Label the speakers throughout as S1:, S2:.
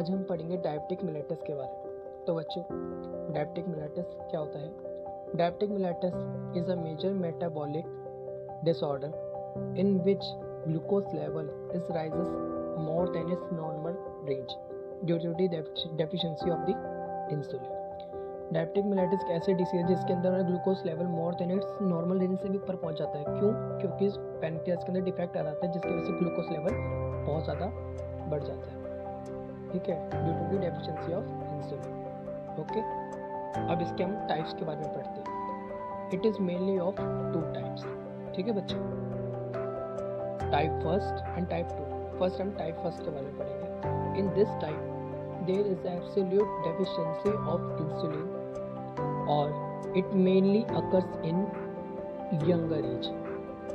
S1: आज हम पढ़ेंगे डायबिटिक मेलिटस के बारे में। तो बच्चों, डायबिटिक मेलिटस क्या होता है? Diabetic mellitus is a major metabolic disorder in which glucose level is rises more than its normal range due to the deficiency of the insulin. Diabetic mellitus एक ऐसी डिसीज है जिसके अंदर glucose level more than it's normal range से भी ऊपर पहुंच जाता है। क्यों? क्योंकि पैनक्रियास के अंदर डिफेक्ट आ जाता है जिसकी वजह से ग्लूकोज लेवल बहुत ज़्यादा बढ़ जाता है। ठीक है, due to the deficiency of insulin. Okay, अब इसके हम टाइप्स के बारे में पढ़ते हैं। It is mainly of two types. ठीक है बच्चों, type first and type two. First हम टाइप फर्स्ट के बारे में पढ़ेंगे। In this type there is absolute deficiency of insulin और it mainly occurs in younger age,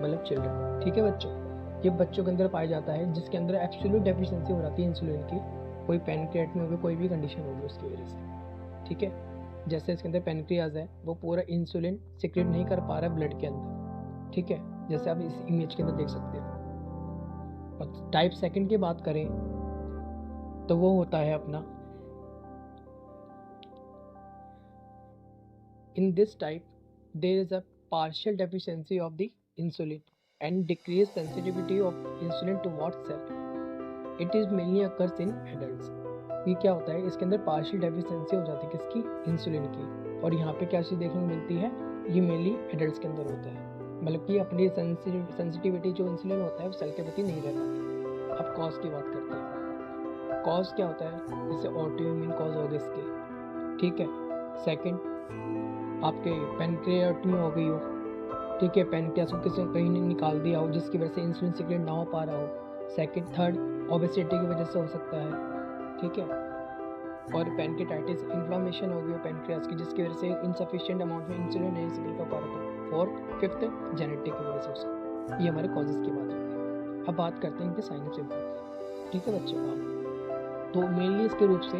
S1: मतलब चिल्ड्रन। ठीक है बच्चों, ये बच्चों के अंदर पाया जाता है जिसके अंदर एब्सोल्यूट डेफिशिएंसी हो जाती है इंसुलिन की, कोई पैनक्रियाट में होगी, कोई भी कंडीशन होगी उसकी वजह से। ठीक है, जैसे इसके अंदर पैनक्रियाज है वो पूरा इंसुलिन सिक्रेट नहीं कर पा रहा है ब्लड के अंदर। ठीक है, जैसे आप इस इमेज के अंदर देख सकते हो। और टाइप सेकंड की बात करें तो वो होता है अपना, in this type there is a partial deficiency of the insulin and decrease sensitivity of insulin towards cell. It is mainly occurs in adults. ये क्या होता है, इसके अंदर पार्शियल डेफिशिएंसी हो जाती है किसकी? इंसुलिन की। और यहाँ पे क्या चीज़ देखने को मिलती है, ये मेनली एडल्ट्स के अंदर होता है, मतलब कि अपनी सेंसिटिविटी जो इंसुलिन होता है वो सेल के प्रति नहीं रह पाती। अब कॉज की बात करते हैं। कॉज क्या होता है? जैसे ऑटोइम्यून कॉज हो गए इसके। ठीक है, सेकंड आपके पैनक्रियाटमी हो गई हो। ठीक है, पैनक्रियास को किसी कहीं ने निकाल दिया हो जिसकी वजह से इंसुलिन सिक्रेट ना हो पा रहा हो। सेकंड, थर्ड ओबेसिटी की वजह से हो सकता है। ठीक है, और पैनक्रियाटाइटिस इन्फ्लामेशन हो गई हो पैनक्रियास की जिसकी वजह से इनसफिशिएंट अमाउंट में इंसुलिन नहीं सिक्रेट कर पा रहा था। और फिफ्थ, जेनेटिक की वजह से हो सकता है। ये हमारे कॉजेज की बात होती है। अब बात करते हैं इनके साइन एंड सिम्टम। ठीक है बच्चों, तो मेनली इसके रूप से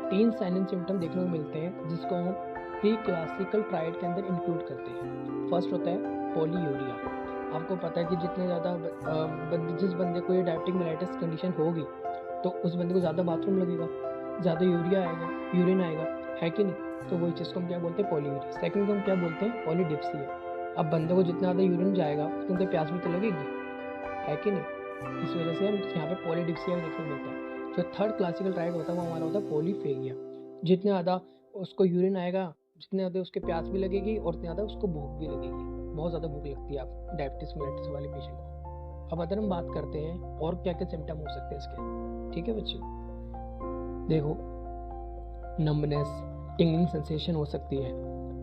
S1: 3 साइन एंड सिम्टम देखने को मिलते हैं जिसको हम प्री क्लासिकल ट्रायड के अंदर इंक्लूड करते हैं। फर्स्ट होता है पॉलीयूरिया। आपको पता है कि जितने ज़्यादा जिस बंदे को ये डायबिटिक मेलिटस कंडीशन होगी तो उस बंदे को ज़्यादा बाथरूम लगेगा, ज़्यादा यूरिया आएगा, यूरिन आएगा, है कि नहीं? तो वही चीज़ को हम क्या बोलते हैं? पॉलीयूरिया। सेकंड को हम क्या बोलते हैं? पॉलीडिप्सिया। अब बंदे को जितना ज़्यादा यूरिन जाएगा उतनी तो प्यास भी तो लगेगी, है कि नहीं? इस वजह से हम यहाँ पे पॉलीडिप्सिया देखने को मिलता है। जो थर्ड क्लासिकल ट्रायड होता है वो हमारा होता है पॉलीफेगिया। जितने ज़्यादा उसको यूरिन आएगा, जितने ज़्यादा उसके प्यास भी लगेगी और उतनी ज़्यादा उसको भूख भी लगेगी। बहुत ज़्यादा भूख लगती है आप डायबिटिस मेलिटस वाले पेशेंट को। अब अगर हम बात करते हैं और क्या क्या सिम्टम हो सकते हैं इसके। ठीक है बच्चों, देखो, नंबनेस, टिंगलिंग सेंसेशन हो सकती है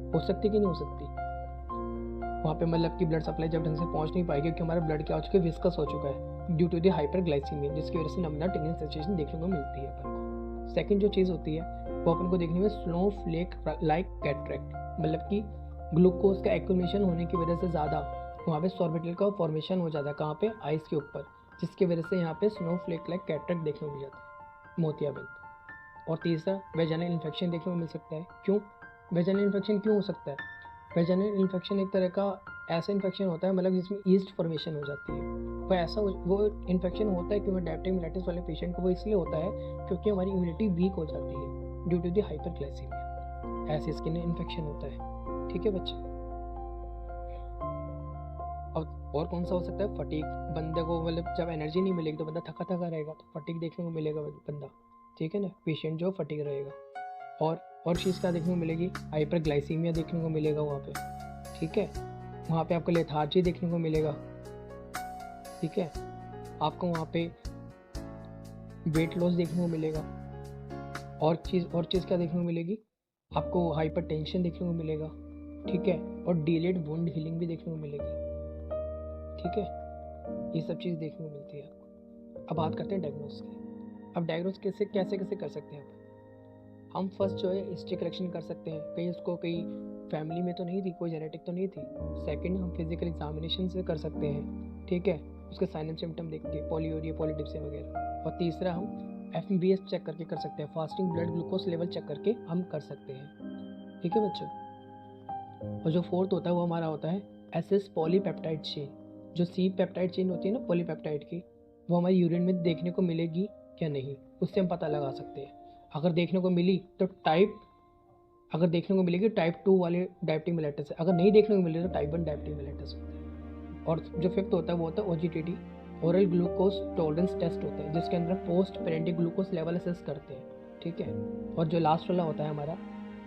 S1: कि नहीं हो सकती? वहाँ पे मतलब कि ब्लड सप्लाई जब ढंग से पहुँच नहीं पाएगी क्योंकि हमारा ब्लड क्या हो चुका है? विस्कस हो चुका है ड्यू टू द हाइपरग्लाइसीमिया, जिसकी वजह से नंबना, टिंगलिंग सेंसेशन देखने को मिलती है अपन को। सेकंड जो चीज़ होती है वो अपन को देखने में स्नो फ्लेक लाइक कैटरेक्ट, मतलब कि ग्लूकोज का एक्यूमुलेशन होने की वजह से ज़्यादा वहाँ पे सॉर्बिटल का फॉर्मेशन हो जाता है। कहाँ पे? आइस के ऊपर, जिसकी वजह से यहाँ पे स्नो फ्लेक लाइक कैटरेक्ट देखने को मिल जाता है, मोतियाबिंद। और तीसरा, वेजाइनल इन्फेक्शन देखने को मिल सकता है। क्यों वेजाइनल इन्फेक्शन क्यों हो सकता है? वेजाइनल इन्फेक्शन एक तरह का ऐसा इन्फेक्शन होता है मतलब जिसमें ईस्ट फॉर्मेशन हो जाती है। वो इन्फेक्शन होता है क्योंकि डायबिटिक मेलिटस वाले पेशेंट को वो इसलिए होता है क्योंकि हमारी इम्यूनिटी वीक हो जाती है ड्यू टू द हाइपरग्लाइसीमिया। ऐसे स्किन इन्फेक्शन होता है। ठीक है बच्चे, और कौन सा हो सकता है? फटीग। बंदे को मतलब जब एनर्जी नहीं मिलेगी तो बंदा थका थका रहेगा, तो फटीग देखने को मिलेगा बंदा। ठीक है ना, पेशेंट जो फटीग रहेगा। और चीज़ क्या देखने को मिलेगी? हाइपरग्लाइसीमिया देखने को मिलेगा वहाँ पे। ठीक है, वहाँ पे आपको लेथार्जी देखने को मिलेगा। ठीक है, आपको वहाँ पे वेट लॉस देखने को मिलेगा। और चीज़ क्या देखने को मिलेगी? आपको हाइपरटेंशन देखने को मिलेगा। ठीक है, और डिलेड वुंड हीलिंग भी देखने को मिलेगी। ठीक है, ये सब चीज़ देखने को मिलती है आपको। अब बात करते हैं डायग्नोस की। अब डायग्नोस कैसे कर सकते हैं हम फर्स्ट जो है हिस्ट्री कलेक्शन कर सकते हैं। कहीं फैमिली में तो नहीं थी, कोई जेनेटिक तो नहीं थी। सेकंड, हम फिजिकल एग्जामिनेशन से कर सकते हैं। ठीक है, उसके साइन एंड सिम्टम देख के, पॉलीयूरिया, पॉलीडिप्सिया वगैरह। और तीसरा, हम FBS चेक करके कर सकते हैं, fasting blood glucose level check करके हम कर सकते हैं। ठीक है बच्चों, और जो फोर्थ होता है वो हमारा होता है SS पॉलीपेप्टाइड चेन। जो C पेप्टाइड चेन होती है ना पॉलीपेप्टाइड की, वो हमारी यूरिन में देखने को मिलेगी क्या नहीं, उससे हम पता लगा सकते हैं। अगर देखने को मिली तो अगर देखने को मिलेगी टाइप 2 वाले डायबिटिक मेलेटस है, अगर नहीं देखने को मिले तो टाइप 1 डायबिटिक मेलेटस होता है। और जो फिफ्थ होता है वो होता है OGTT, oral glucose tolerance test होता है, जिसके अंदर पोस्ट पेरेंटिक ग्लूकोज लेवल असेस करते हैं, ठीक है। और जो लास्ट वाला होता है हमारा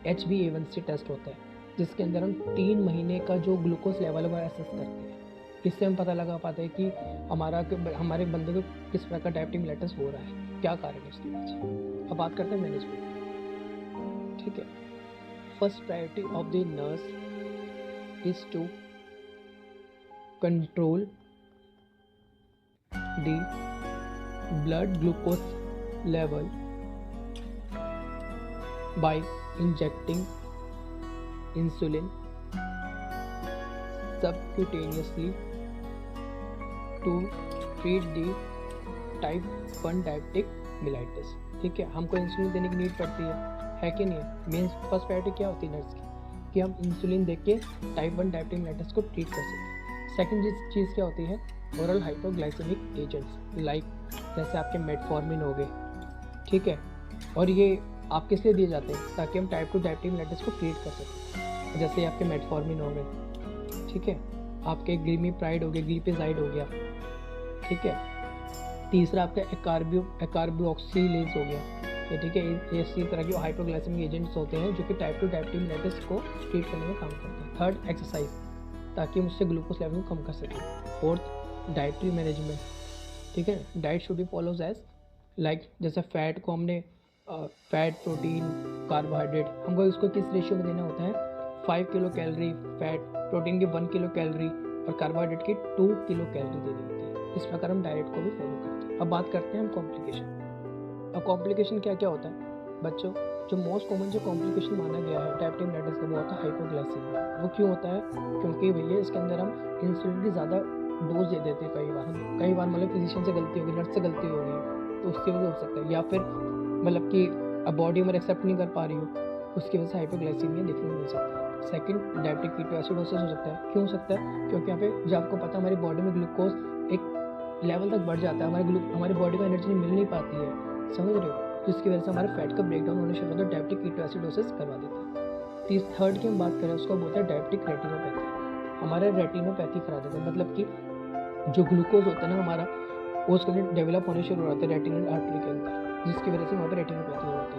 S1: HbA1c टेस्ट होता है, जिसके अंदर हम 3 महीने का जो ग्लूकोज लेवल है वो असेस करते हैं। इससे हम पता लगा पाते हैं कि हमारे बंदे को किस प्रकार का डायबिटिक मेलेटस हो रहा है, क्या कारण है उसके पीछे। अब बात करते हैं मैनेजमेंट, ठीक है। First priority of the nurse is to control the blood glucose level by injecting insulin subcutaneously to treat the type 1 diabetic mellitus, ठीक है। हमको इंसुलिन देने की नीड पड़ती है कि नहीं है। मेन फर्स्ट प्रायोरिटी क्या होती है नर्स की, कि हम इंसुलिन दे के टाइप 1 डायबिटिक मेलेटस को ट्रीट कर सकें। सेकेंड चीज़ क्या होती है, ओरल हाइपोग्लाइसेमिक एजेंट्स लाइक जैसे आपके मेटफॉर्मिन हो गए, ठीक है। और ये आप किस लिए दिए जाते हैं, ताकि हम टाइप 2 डायबिटिक मेलेटस को ट्रीट कर सकें। जैसे आपके मेटफॉर्मिन हो गए, ठीक है, आपके ग्लिमिप्राइड हो गया, ग्लिपिजाइड हो गया, ठीक है। तीसरा आपका एकार्बियोक्सिलेज हो गया, ये ठीक है। ये इसी तरह के हाइपोग्लाइसेमिक एजेंट्स होते हैं जो कि टाइप 2 डायबिटिक मेलेटस को ट्रीट करने में काम करते हैं। थर्ड एक्सरसाइज, ताकि हम उससे ग्लूकोज लेवल को कम कर सकें। फोर्थ डाइटरी मैनेजमेंट, ठीक है। Diet should be follows as like जैसे फैट को हमने फैट, प्रोटीन, कार्बोहाइड्रेट, हमको इसको किस रेशियो में देना होता है, 5 किलो कैलोरी फैट, प्रोटीन की 1 किलो कैलोरी और कार्बोहाइड्रेट की 2 किलो कैलोरी देनी होती है। इस प्रकार हम डाइट को भी फॉलो करते हैं। अब बात करते हैं हम कॉम्प्लिकेशन। अब कॉम्प्लिकेशन क्या क्या होता है बच्चों, जो मोस्ट कॉमन जो कॉम्प्लिकेशन माना गया है डायबिटिक मेलेटस का वो होता है हाइपोग्लाइसीमिया। वो क्यों होता है, क्योंकि भैया इसके अंदर हम इंसुलिन की ज़्यादा डोज दे देते हैं। कई बार मतलब फिजिशियन से गलती होगी, नर्स से गलती होगी, तो उसकी वजह हो सकता है। या फिर मतलब कि अब बॉडी में एक्सेप्ट नहीं कर पा रही हो, उसकी वजह से हाइपोग्लाइसीमिया देखने को मिल सकता है। सेकंड डायबिटिक कीटोएसिडोसिस हो सकता है। क्यों हो सकता है, क्योंकि यहाँ पे जो आपको पता है हमारी बॉडी में ग्लूकोज एक लेवल तक बढ़ जाता है, हमारी बॉडी को एनर्जी मिल नहीं पाती है, समझ रहे हो, जिसकी वजह से हमारे फैट का ब्रेकडाउन होने शुरू होता है, डायबिटिक कीटोएसिडोसिस करवा देता है। थर्ड की हम बात करें उसको बोलते हैं डायबिटिक रेटिनोपैथी। हमारे रेटिनोपैथी करा देता है, मतलब कि जो ग्लूकोज होता है ना हमारा, वो उसके अंदर डेवलप होने शुरू हो जाता है रेटिनल आर्टरी के अंदर, जिसकी वजह से वहाँ पर रेटिनोपैथी होती है।